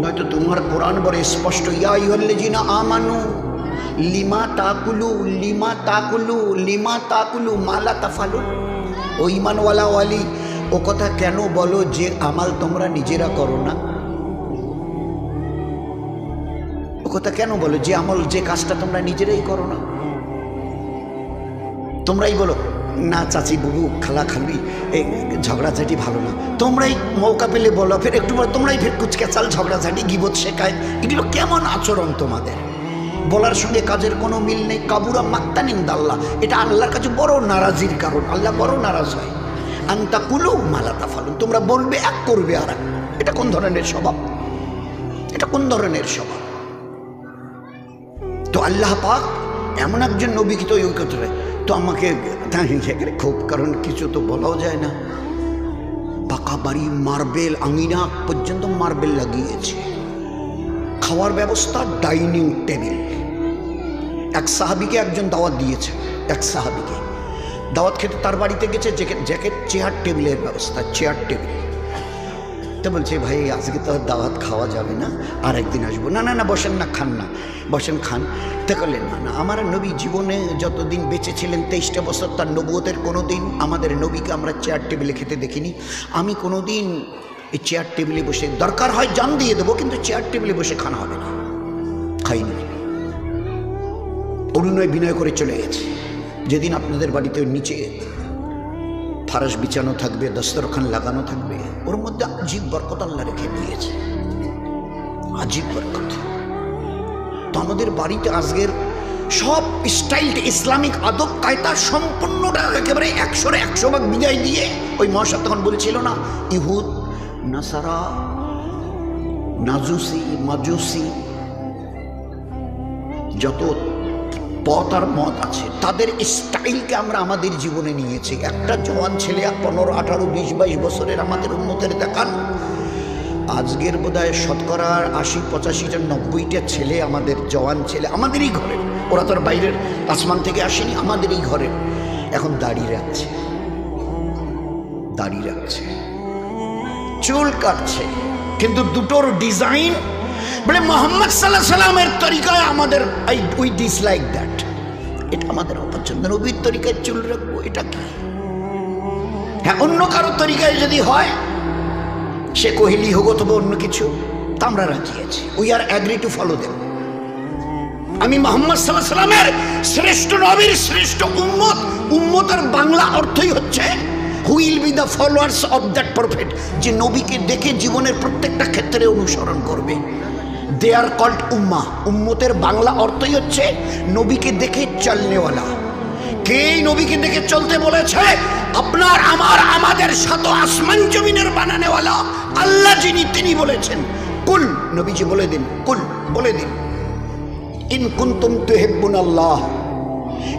নয়তো তোমার কোরআন বড় স্পষ্ট, ইয়া আইয়ুহাল্লাযীনা আমানু লিমা তাকুলু মা লা তাফালুন। ও ঈমানওয়ালা ওয়ালি, ও কথা কেন বলো যে আমাল তোমরা নিজেরা করো না? ও কথা কেন বলো যে আমল, যে কাজটা তোমরা নিজেরাই করো না? তোমরাই বলো না চাচি বুবু খালা খালবি এই ঝগড়াঝাটি ভালো না, তোমরাই মৌকা পেলে বলো, ফের একটু বলো তোমরাই ফের কুচকেচাল ঝগড়াঝাটি গিবত শেখায়। এগুলো কেমন আচরণ তোমাদের? বলার সঙ্গে কাজের কোনো মিল নেই। কাবুরা মাক্তানিন দাল্লাহ, এটা আল্লাহর কাছে বড় নারাজির কারণ। আল্লাহ বড় নারাজ হয়। আন্তা কুলু মালা তাফালুন, তোমরা বলবে এক করবে আর এক। এটা কোন ধরনের স্বভাব? এটা কোন ধরনের স্বভাব? তো আল্লাহ পাক এমন একজন নবীকে তো ওই কথা, তো আমাকে খুব, কারণ কিছু তো বলাও যায় না। পাকা বাড়ি, মার্বেল, আঙিনা পর্যন্ত মার্বেল লাগিয়েছে। খাওয়ার ব্যবস্থা, ডাইনিং টেবিল। এক সাহাবিকে একজন দাওয়াত দিয়েছে, এক সাহাবিকে দাওয়াত খেতে তার বাড়িতে গেছে, জ্যাকেট চেয়ার টেবিলের ব্যবস্থা, চেয়ার টেবিল। তো বলছে ভাই আজকে তো দাওয়াত খাওয়া যাবে না, আর একদিন আসবো। না না না বসেন না, খান না, বসেন খান। তে করলেন না না, আমার নবী জীবনে যতদিন বেঁচে ছিলেন 23টা বছর, তার নবুয়তের কোনো দিন আমাদের নবীকে আমরা চেয়ার টেবিলে খেতে দেখিনি। আমি কোনো দিন এই চেয়ার টেবিলে বসে, দরকার হয় জান দিয়ে দেবো, কিন্তু চেয়ার টেবিলে বসে খানা হবে না, খাইনি। অরুণয় বিনয় করে চলে গেছে। যেদিন আপনাদের বাড়িতে নিচে ফারাস বিছানো থাকবে, দস্তরখান লাগানো থাকবে, ওর মধ্যে আজীব বরকত আল্লাহ রেখে দিয়েছে, আজীব বরকত। তো আমাদের বাড়িতে আজকের সব স্টাইল, ইসলামিক আদব কায়দা সম্পূর্ণটা একেবারে 100% বিদায় দিয়ে, ওই মহাশয় তখন বলছিল না, ইহুদ নাসারা মাজুসি যত পথ আর মত আছে, তাদের স্টাইলকে আমরা আমাদের জীবনে নিয়েছি। একটা জওয়ান ছেলে 15, 18, 20, 22 বছরের আমাদের উন্নতের দেখান, আজকের বোধহয় শতকরা 80-85টা 90টা ছেলে আমাদের জওয়ান ছেলে, আমাদেরই ঘরের, ওরা তো আর বাইরের আসমান থেকে আসেনি, আমাদেরই ঘরের, এখন দাড়ি রাখছে, চুল কাটছে, কিন্তু দুটোর ডিজাইন বলে মোহাম্মদ সাল্লাল্লাহু আলাইহি সাল্লামের তরিকায় আমাদের, উই ডিসলাইক দ্যাট, এটা আমাদের অপছন্দ। নবীর তরিকায় চুল রাখবো, এটা কি? হ্যাঁ, অন্য কারো তরিকায় যদি হয়, সে কোহলি হোক অথবা অন্য কিছু, তা আমরা রাজি আছি, we are agree to follow them. আমি মোহাম্মদ সাল্লাল্লাহু আলাইহি সাল্লামের শ্রেষ্ঠ নবীর শ্রেষ্ঠ উম্মত। উম্মতের বাংলা অর্থই হচ্ছে who will be the followers of that prophet, যে নবীকে দেখে জীবনের প্রত্যেকটা ক্ষেত্রে অনুসরণ করবে। দে আর কল্ড উম্মাহ। উম্মতের বাংলা অর্থই হচ্ছে নবীকে দেখে চলনেওয়ালা। কে নবীকে দেখে চলতে বলেছে? আপনার আমার আমাদের সাত আসমান জমিনের বানানেওয়ালা আল্লাহ যিনি, তিনি বলেছেন কুল, নবীজি বলে দিন, কুল বলে দিন, ইন কুনতুম তুহিব্বুনাল্লাহ,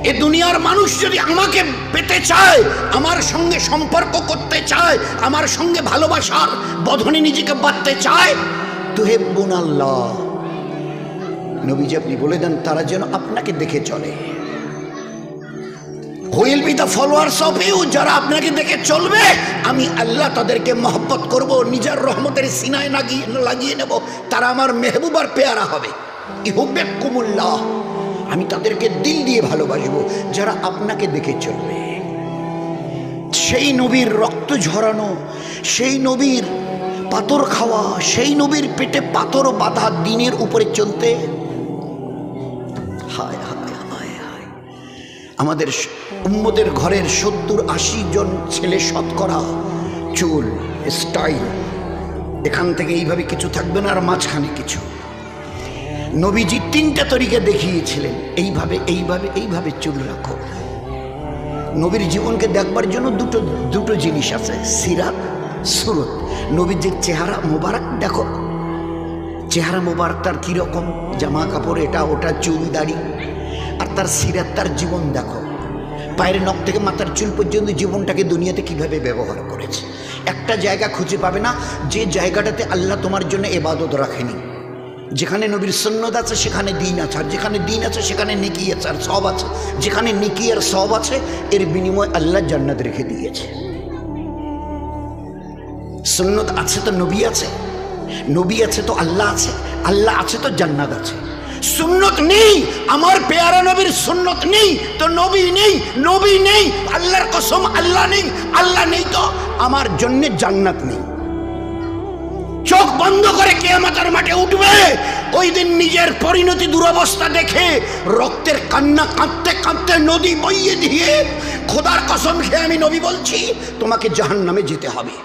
এ দুনিয়ার মানুষ যদি আমাকে পেতে চায়, আমার সঙ্গে সম্পর্ক করতে চায়, আমার সঙ্গে ভালোবাসার বন্ধনে নিজেকে বাঁধতে চায়, তুহিব্বুনাল্লাহ, নবীজি আপনি বলে দেন তারা যেন আপনাকে দেখে চলে। Will be the followers of you, যারা আপনাকে দেখে চলবে, আমি আল্লাহ তাদেরকে মহব্বত করব, নিজের রহমতের সিনায় লাগিয়ে নেব, তারা আমার মেহবুব আর পেয়ারা হবে। ইহুব্বুকুমুল্লাহ, আমি তাদেরকে দিল দিয়ে ভালোবাসবো যারা আপনাকে দেখে চলবে। সেই নবীর রক্ত ঝরানো, সেই নবীর পাথর খাওয়া, সেই নবীর পেটে পাথর বাঁধা দিনের উপরে চলতে, হায় হায় হায় হায়, আমাদের উম্মতের ঘরের 70-80 জন ছেলে শতকরা চুল স্টাইল, এখান থেকে এইভাবে কিছু থাকবে না, আর মাঝখানে কিছু। নবীজি 3টা তরিকা দেখিয়েছিলেন, এইভাবে এইভাবে এইভাবে চুল রাখো। নবীর জীবনকে দেখবার জন্য দুটো জিনিস আছে, সিরাত, সুরত। নবীজির চেহারা মোবারক দেখো, চেহারা মোবারক তার কিরকম, জামা কাপড় এটা ওটা, চুল দাড়ি, আর তার সিরাত, তার জীবন দেখো, পায়ের নখ থেকে মাথার চুল পর্যন্ত জীবনটাকে দুনিয়াতে কিভাবে ব্যবহার করেছে। একটা জায়গা খুঁজে পাবে না যে জায়গাটাতে আল্লাহ তোমার জন্য ইবাদত রাখেনি। যেখানে নবীর সুন্নাত আছে সেখানে দ্বীন আছে, আর যেখানে দ্বীন আছে সেখানে নেকি আছে আর সওয়াব আছে। যেখানে নেকি আর সওয়াব আছে এর বিনিময়ে আল্লাহ জান্নাত রেখে দিয়েছে। সুন্নাত আছে তো নবী আছে, নবী আছে তো আল্লাহ আছে, আল্লাহ আছে তো জান্নাত আছে। সুন্নত নেই, আমার পেয়ারা নবীর সুন্নত নেই তো নবী নেই, নবী নেই আল্লাহর কসম আল্লাহ নেই, আল্লাহ নেই তো আমার জন্য জান্নাত নেই। চোখ বন্ধ করে কিয়ামতের মাঠে উঠবে, ওই দিন নিজের পরিণতি দুরবস্থা দেখে রক্তের কান্না কাঁদতে কাঁদতে নদী বইয়ে দিয়ে খোদার কসম খেয়ে আমি নবী বলছি তোমাকে জাহান্নামে যেতে হবে।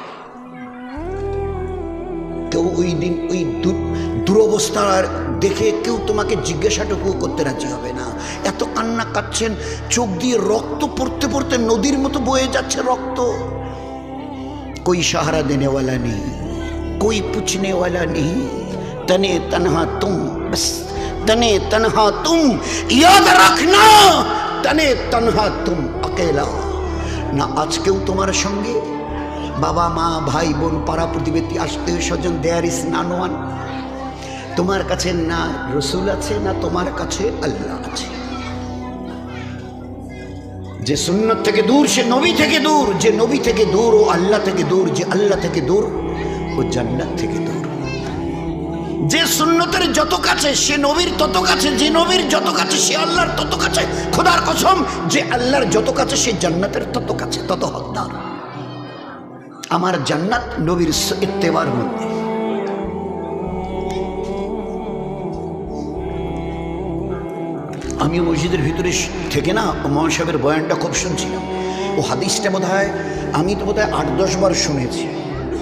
কেউ ওই দিন ওই দুরবস্থা দেখে কেউ তোমাকে জিজ্ঞাসাটুকু করতে রাজি হবে না। এত কান্না কাঁদছেন, চোখ দিয়ে রক্ত পড়তে পড়তে নদীর মতো বয়ে যাচ্ছে রক্ত। कोई सहारा देने वाला नहीं, कोई पूछने वाला नहीं, तने तन्हा तुम, बस तने तन्हा तुम, याद रखना तने तन्हा तुम अकेला। ना आज केउ तुम्हार संगे बाबा माँ भाई बोन पाड़ा प्रतिवेशी आत्मीय स्वजन देयर इज नन वन। तुम्हार काछे ना रसूल आछे ना तुम्हार काछे अल्लाह आछे। যে সুন্নত থেকে দূর সে নবী থেকে দূর, যে নবী থেকে দূর ও আল্লাহ থেকে দূর, যে আল্লাহ থেকে দূর ও জান্নাত থেকে দূর। যে সুন্নতের যত কাছে সে নবীর তত কাছে, যে নবীর যত কাছে সে আল্লাহর তত কাছে। খোদার কসম যে আল্লাহর যত কাছে সে জান্নাতের তত কাছে, তত হকদার। আমার জান্নাত নবীর ইত্তেবার মধ্যে। আমি মসজিদের ভিতরে থেকে না মৌলানা সাহেবের বয়ানটা খুব শুনছিলাম। ও হাদিসটা বোধ হয় আমি তো বোধ হয় 8-10 বার শুনেছি।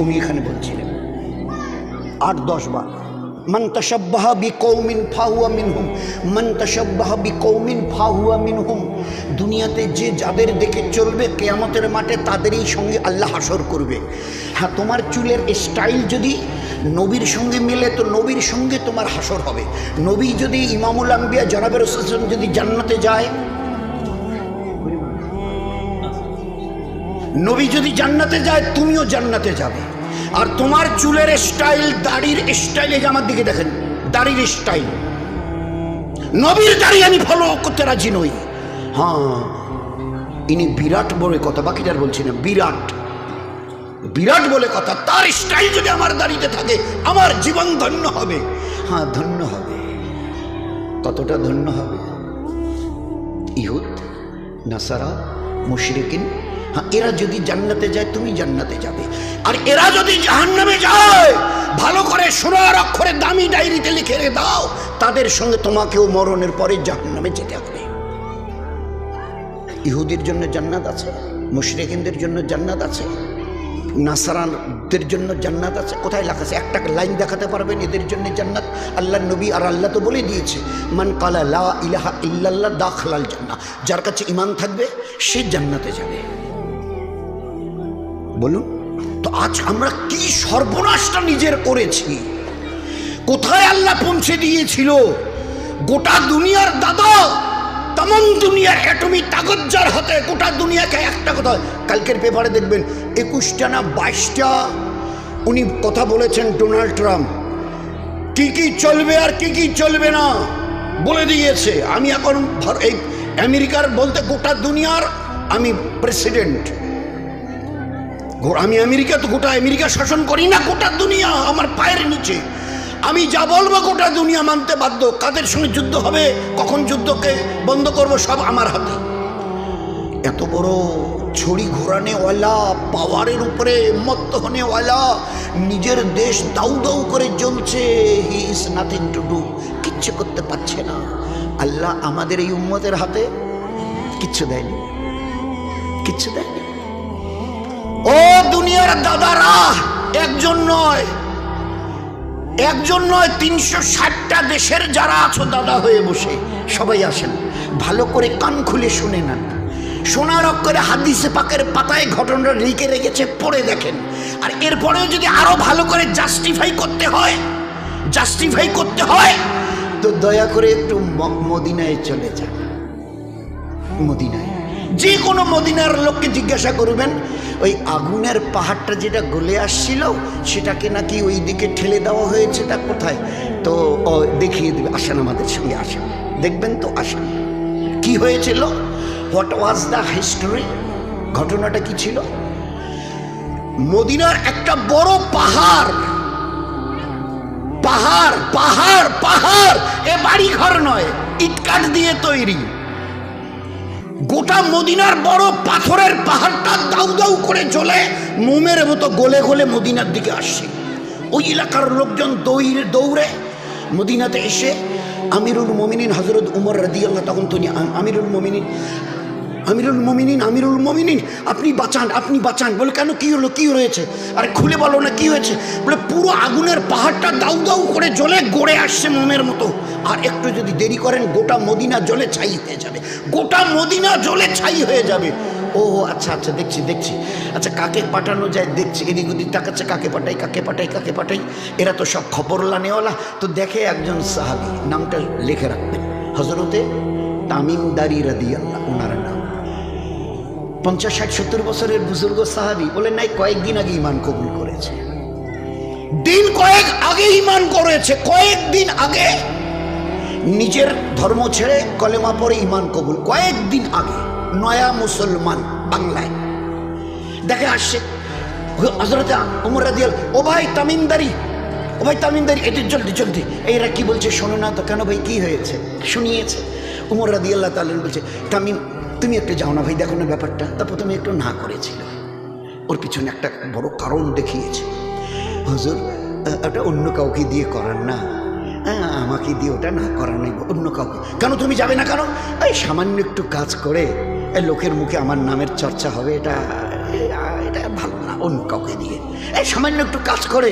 উনি এখানে বলছিলেন 8-10 বার, মান তাশাব্বাহা বিকৌমিন ফাহুয়া মিনহুম, মান তাশাব্বাহা বিকৌমিন ফাহুয়া মিনহুম। দুনিয়াতে যে যাদের দেখে চলবে কিয়ামতের মাঠে তাদেরই সঙ্গে আল্লাহ হাসর করবে। হ্যাঁ, তোমার চুলের স্টাইল যদি নবীর সঙ্গে মিলে তো নবীর সঙ্গে তোমার হাসর হবে। নবী যদি ইমামুল আম্বিয়া জনাবে রাসূল যদি জান্নাতে যায়, নবী যদি জান্নাতে যায় তুমিও জান্নাতে যাবে। আর তোমার চুলের স্টাইল, দাড়ির স্টাইলে, আমার দিকে দেখেন দাড়ির স্টাইল, নবীর দাড়ি আমি ফলো করতে রাজি নই। হ্যাঁ, ইনি বিরাট বলে কথা, বাকিটার বলছি না, বিরাট বিরাট বলে কথা। তার স্টাইল যদি আমার দাড়িতে থাকে আমার জীবন ধন্য হবে। হ্যাঁ, ধন্য হবে। কতটা ধন্য হবে? ইহুদ, নাসারা, মুশরিকিন, হ্যাঁ, এরা যদি জান্নাতে যায় তুমি জান্নাতে যাবে। আর এরা যদি জাহান্নামে যায়, ভালো করে সোনার অক্ষরে দামি ডায়েরিতে লিখে দাও, তাদের সঙ্গে তোমাকেও মরণের পরে জাহান্নামে যেতে হবে। ইহুদির জন্য জান্নাত আছে, মুশরিকিনদের জন্য জান্নাত আছে, নাসারানদের জন্য জান্নাত আছে। কোথায় লেখা আছে? একটা লাইন দেখাতে পারবেন এদের জন্য জান্নাত? আল্লাহ নবী আর আল্লাহ তো বলে দিয়েছে, মান কালা লা ইলাহা ইল্লাল্লাহ দাখালাল জান্নাহ। যার কাছে ঈমান থাকবে সে জান্নাতে যাবে। বলুন তো আজ আমরা কি সর্বনাশটা নিজের করেছি? কোথায় আল্লাহ পৌঁছে দিয়েছিল? গোটা দুনিয়ার দাদা, তাম দুনিয়ার অ্যাটমি তাকত যার হাতে, গোটা দুনিয়াকে একটা কথা। কালকের পেপারে দেখবেন 21টা না 22টা উনি কথা বলেছেন ডোনাল্ড ট্রাম্প, কি কি চলবে আর কি কি চলবে না বলে দিয়েছে। আমি এখন এই আমেরিকার বলতে গোটা দুনিয়ার আমি প্রেসিডেন্ট। আমি আমেরিকা তো গোটা আমেরিকা শাসন করি না, গোটা দুনিয়া আমার পায়ের নিচে। আমি যা বলবো গোটা দুনিয়া মানতে বাধ্য। কাদের সঙ্গে যুদ্ধ হবে, কখন যুদ্ধকে বন্ধ করব, সব আমার হাতে। এত বড় ছড়ি ঘোরানেওয়ালা, পাওয়ারের উপরে মত্ত হনেওয়ালা, নিজের দেশ দাউ দাউ করে জ্বলছে। He is nothing to do, কিচ্ছু করতে পারছে না। আল্লাহ আমাদের এই উম্মতের হাতে কিচ্ছু দেয়নি, কিচ্ছু দেয়নি। ও দুনিয়ার দাদারা, একজন নয়, একজন নয়, 360টা দেশের যারা আছো দাদা হয়ে বসে, সবাই আসেন, ভালো করে কান খুলে শুনে নেন। সোনার অক্ষরে হাদিসে পাকের পাতায় ঘটনাটা লিখে রেখেছে, পড়ে দেখেন। আর এরপরেও যদি আরো ভালো করে জাস্টিফাই করতে হয় তো দয়া করে একটু মদিনায় চলে যান। মদিনায় যে কোনো মদিনার লোককে জিজ্ঞাসা করবেন, ওই আগুনের পাহাড়টা যেটা গলে আসছিল সেটাকে নাকি ওই দিকে ঠেলে দেওয়া হয়েছে, তা কোথায়? তো দেখিয়ে দেবে, আসেন আমাদের সঙ্গে, আসেন, দেখবেন তো, আসেন। কি হয়েছিল? What was the history? ঘটনাটা কি ছিল? মদিনার একটা বড় পাহাড় পাহাড় পাহাড়, এ বাড়ি ঘর নয়, ইটকাঠ দিয়ে তৈরি। গোটা মদিনার বড় পাথরের পাহাড়টা দাউ দাউ করে জ্বলে মোমের মতো গলে গলে মদিনার দিকে আসছে। ওই এলাকার লোকজন দৌড়ে মদিনাতে এসে আমিরুল মোমিনিন হযরত উমর রাদিয়াল্লাহু, তখন তিনি আমিরুল মোমিনিন, আপনি বাঁচান। বলে কেন, কি হলো, কি রয়েছে? আরে খুলে বলো না কি হয়েছে? বলে পুরো আগুনের পাহাড়টা দাউ দাউ করে জ্বলে গড়ে আসছে মোমের মতো, আর একটু যদি দেরি করেন গোটা মদিনা জ্বলে ছাই হয়ে যাবে, গোটা মদিনা জ্বলে ছাই হয়ে যাবে। ও আচ্ছা আচ্ছা, দেখছি। আচ্ছা কাকে পাঠানো যায় দেখছি, এদিক ওদিক তাকাচ্ছে, কাকে পাঠাই। এরা তো সব খবর লানেওয়ালা। তো দেখে একজন সাহাবী, নামটা লিখে রাখবেন, হযরতে তামিম দারি রাদিয়াল্লাহু, ওনার নাম। 50-60-70 বছরের বুজুর্গ সাহাবী। বলে নাই, কয়েকদিন আগে ঈমান কবুল করেছে, কয়েকদিন আগে নিজের ধর্ম ছেড়ে কলেমা পড়ে ঈমান কবুল, কয়েকদিন আগে, নয়া মুসলমান বাংলায়। দেখে আসছে হযরত ওমর রাদিয়াল্লাহু, ও ভাই তামিমদারি, এটি জলদি। এরা কি বলছে শোনো না তো। কেন ভাই, কি হয়েছে? শুনিয়েছে। ওমর রাদিয়াল্লাহু তাআলা বলছে, তামিম তুমি একটু যাও না ভাই, দেখো না ব্যাপারটা। তারপর তুমি একটু না করেছিল, ওর পিছনে একটা বড় কারণ দেখিয়েছে। হুজুর ওটা অন্য কাউকে দিয়ে করার না, আমাকে দিয়ে ওটা না করার নেই, অন্য কাউকে। কেন তুমি যাবে না কেন? এই সামান্য একটু কাজ করে লোকের মুখে আমার নামের চর্চা হবে, এটা ভালো না, অন্য কাউকে দিয়ে। এই সামান্য একটু কাজ করে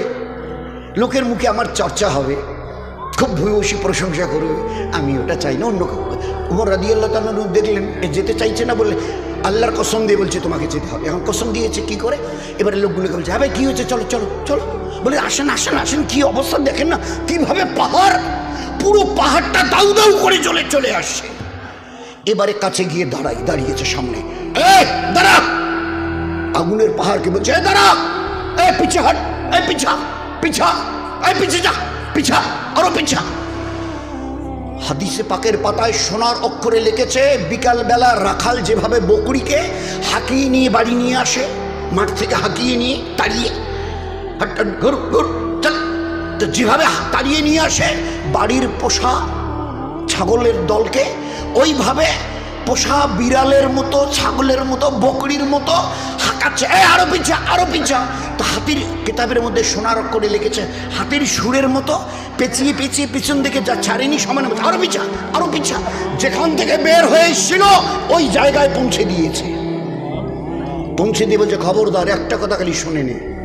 লোকের মুখে আমার চর্চা হবে, খুব ভূয়সী প্রশংসা করবে, আমি ওটা চাই না, অন্য কাউকে। ওমর রাদিয়াল্লাহু তাআলা দেখলেন এ যেতে চাইছে না, বলে আল্লাহর কসম দিয়ে বলছে তোমাকে যেতে হবে। এখন কসম দিয়েছে কি করে? এবারে লোকগুলোকে বলছে, হ্যাঁ ভাই কি হয়েছে, চলো। বলে আসেন, কি অবস্থা দেখেন না, কিভাবে পাহাড়, পুরো পাহাড়টা দাউ দাউ করে চলে আসছে। এবারে কাছে গিয়ে দাঁড়িয়েছে সামনে, দাঁড়া। আগুনের পাহাড়কে বলছে, দাঁড়া, পিছে হাট, পিছা, আরো পিছা। হাদিসে পাকের পাতায় সোনার অক্ষরে লিখেছে, বিকাল বেলা রাখাল যেভাবে বকরিকে হাঁকিয়ে নিয়ে বাড়ি নিয়ে আসে, মাঠ থেকে হাঁকিয়ে নিয়ে তাড়িয়ে, তো যেভাবে তাড়িয়ে নিয়ে আসে বাড়ির পোষা ছাগলের দলকে, ওইভাবে পোষা বিড়ালের মতো, ছাগলের মতো, বকরির মতো হাঁকাচ্ছে, আরো পিছা। তো হাতির কিতাবের মধ্যে সোনার অক্ষরে লিখেছে, হাতির সুরের মতো পেঁচিয়ে পিছন দিকে যা ছাড়েনি সমান, আরো পিছা। যেখান থেকে বের হয়ে এসেছিল ওই জায়গায় পৌঁছে দিয়ে বলছে, খবরদার একটা কথা খালি শুনে নে,